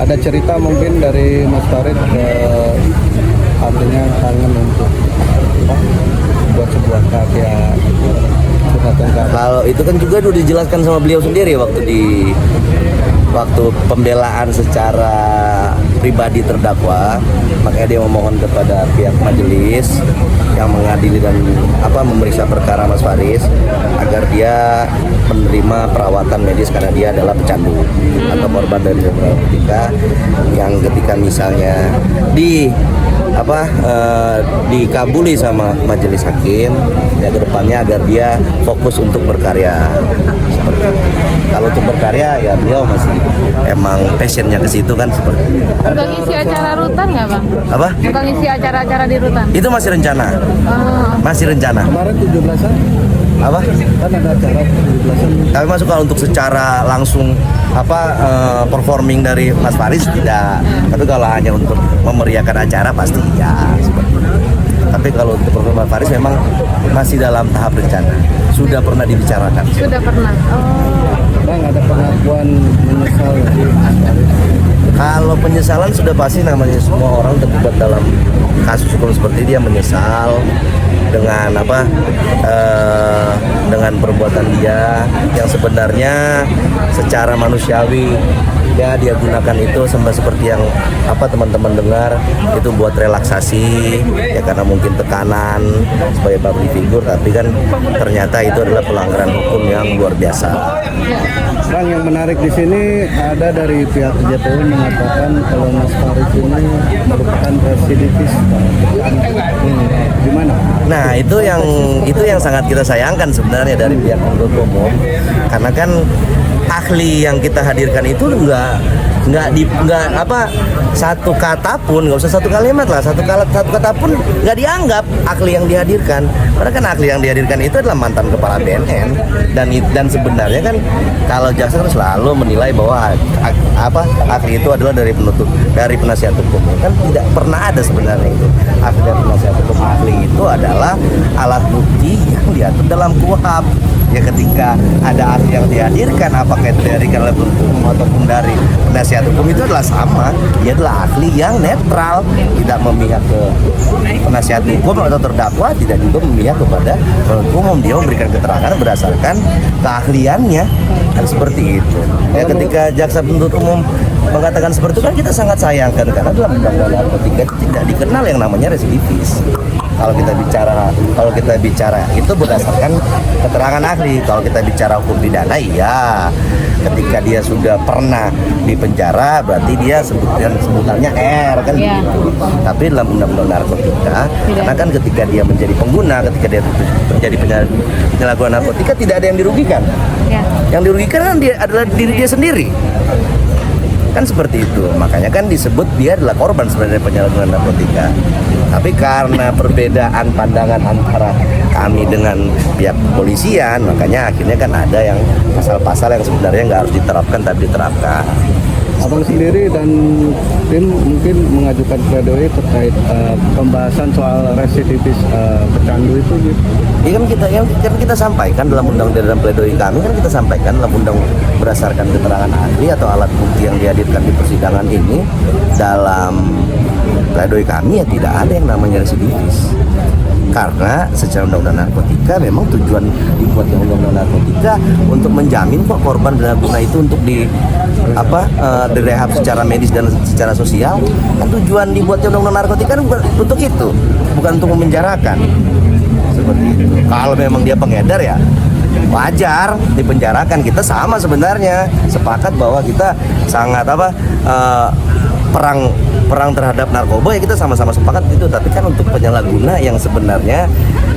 ada cerita mungkin dari Mas Farid artinya kangen untuk buat sebuah karya curhatan karya. Kalau itu kan juga udah dijelaskan sama beliau sendiri waktu pembelaan secara pribadi terdakwa, makanya dia memohon kepada pihak majelis yang mengadili dan memeriksa perkara Mas Faris agar dia menerima perawatan medis karena dia adalah pecandu atau korban dari narkotika yang ketika misalnya dikabuli sama majelis hakim ya kedepannya agar dia fokus untuk berkarya seperti itu. Kalau untuk berkarya ya beliau masih emang passionnya ke situ kan seperti itu. Udah ngisi acara rutan nggak bang? Apa? Udah ngisi acara-acara di rutan? Itu masih rencana. Masih rencana. Kemarin 17-an Apa? kan ada acara 17-an. Tapi masuk kalau untuk secara langsung performing dari Mas Faris tidak. Tapi kalau hanya untuk memeriahkan acara pasti ya seperti itu. Tapi kalau untuk performing Mas Faris memang masih dalam tahap rencana. Sudah pernah dibicarakan. Sudah pernah. Bang, ada pengakuan menyesal dari Mas Farid? Kalau penyesalan sudah pasti namanya semua orang terlibat dalam kasus hukum seperti dia menyesal dengan dengan perbuatan dia yang sebenarnya secara manusiawi ya dia gunakan itu seperti yang teman-teman dengar itu buat relaksasi ya karena mungkin tekanan sebagai public figure, tapi kan ternyata itu adalah pelanggaran hukum yang luar biasa. Bang, yang menarik di sini ada dari pihak JPU mengatakan kalau Mas Farid ini merupakan residivis. Gimana? Nah, itu yang sangat kita sayangkan sebenarnya dari pihak penuntut umum, karena kan ahli yang kita hadirkan itu nggak satu kata pun, nggak usah satu kalimat lah, satu kata pun nggak dianggap ahli yang dihadirkan. Karena kan ahli yang dihadirkan itu adalah mantan kepala BNN dan sebenarnya kan kalau jaksa kan selalu menilai bahwa ahli itu adalah dari penasihat hukum, kan tidak pernah ada sebenarnya itu ahli dari penasihat hukum. Ahli itu adalah alat bukti yang diatur dalam KUHP. Ya ketika ada ahli yang dihadirkan apakah itu dihadirkan oleh penuntut umum ataupun dari penasihat hukum itu adalah sama, dia adalah ahli yang netral, tidak memihak ke penasihat hukum atau terdakwa, tidak juga memihak kepada penuntut umum. Dia memberikan keterangan berdasarkan keahliannya, kan seperti itu. Ya ketika jaksa penuntut umum mengatakan seperti itu kan kita sangat sayangkan, karena dalam undang-undang narkotika tidak dikenal yang namanya residivis. Kalau kita bicara itu berdasarkan keterangan ahli. Kalau kita bicara hukum pidana, iya, ketika dia sudah pernah di penjara berarti dia sebutannya R kan gitu. Tapi dalam undang-undang narkotika, karena kan ketika dia menjadi pengguna, ketika dia menjadi penyalahguna narkotika tidak ada yang dirugikan. Yang dirugikan kan dia adalah diri dia sendiri. Kan seperti itu, makanya kan disebut dia adalah korban sebenarnya penyalahgunaan narkotika. Tapi karena perbedaan pandangan antara kami dengan pihak kepolisian, makanya akhirnya kan ada yang pasal-pasal yang sebenarnya nggak harus diterapkan tapi diterapkan. Abang sendiri dan tim mungkin mengajukan pledoi terkait pembahasan soal residivis pecandu itu gitu. Ini kan kita sampaikan dalam dalam pledoi kami kan kita sampaikan dalam undang berdasarkan keterangan ahli atau alat bukti yang dihadirkan di persidangan ini, dalam pledoi kami ya tidak ada yang namanya residivis. Karena secara undang-undang narkotika memang tujuan dibuatnya undang-undang narkotika untuk menjamin kok korban penyalahguna itu untuk direhab secara medis dan secara sosial. Kan tujuan dibuatnya undang-undang narkotika kan bukan untuk itu, bukan untuk memenjarakan. Seperti itu. Kalau memang dia pengedar ya wajar dipenjarakan. Kita sama sebenarnya sepakat bahwa kita sangat perang terhadap narkoba ya, kita sama-sama sepakat gitu. Tapi kan untuk penyalahguna yang sebenarnya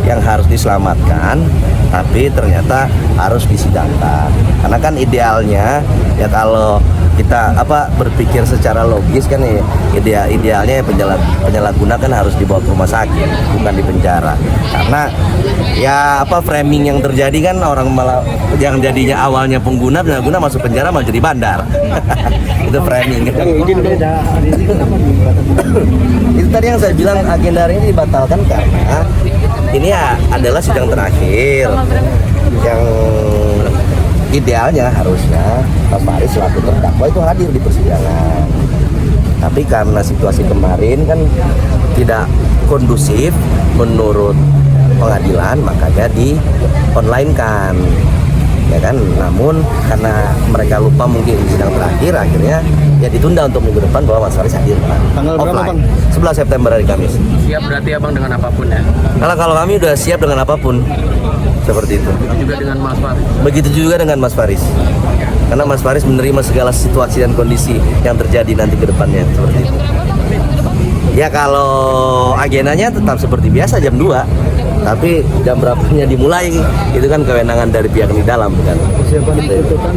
yang harus diselamatkan tapi ternyata harus disidangkan. Karena kan idealnya ya kalau kita berpikir secara logis kan ya idealnya penyalahguna kan harus dibawa ke rumah sakit, bukan di penjara. Karena ya framing yang terjadi kan orang malah yang jadinya awalnya penyalahguna masuk penjara malah jadi bandar. Itu framing. Itu tadi yang saya bilang agenda hari ini dibatalkan karena ini ya adalah sidang terakhir yang idealnya harusnya Mas Faris selaku terdakwa itu hadir di persidangan. Tapi karena situasi kemarin kan tidak kondusif menurut pengadilan, makanya di online kan, ya kan. Namun karena mereka lupa mungkin sidang terakhir, akhirnya ya ditunda untuk minggu depan bahwa Mas Faris hadir Tanggal berapa, offline. Bang? 11 September hari Kamis. Siap berarti abang dengan apapun ya? Kalau kami udah siap dengan apapun, seperti itu. Juga dengan Mas Faris. Begitu juga dengan Mas Faris. Karena Mas Faris menerima segala situasi dan kondisi yang terjadi nanti ke depannya, seperti itu. Ya kalau agendanya tetap seperti biasa jam 2. Tapi jam berapanya dimulai itu kan kewenangan dari pihak di dalam kan. Persiapan itu kan